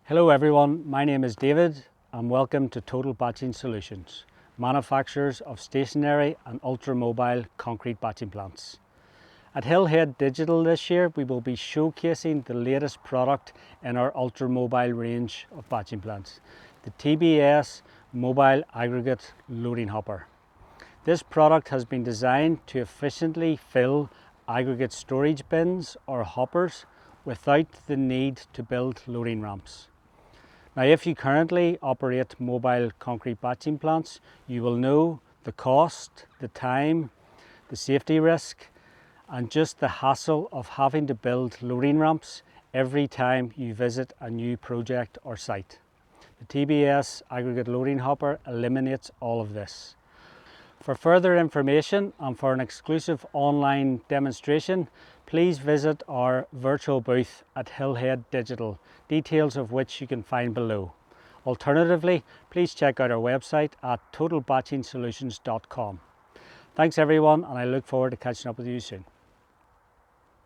Hello everyone, my name is David and welcome to Total Batching Solutions, manufacturers of stationary and ultra-mobile concrete batching plants. At Hillhead Digital this year, we will be showcasing the latest product in our ultra-mobile range of batching plants, the TBS Mobile Aggregate Loading Hopper. This product has been designed to efficiently fill aggregate storage bins or hoppers without the need to build loading ramps. Now, if you currently operate mobile concrete batching plants, you will know the cost, the time, the safety risk, and just the hassle of having to build loading ramps every time you visit a new project or site. The TBS Aggregate Loading Hopper eliminates all of this. For further information and for an exclusive online demonstration, please visit our virtual booth at Hillhead Digital, details of which you can find below. Alternatively, please check out our website at totalbatchingsolutions.com. Thanks everyone, and I look forward to catching up with you soon.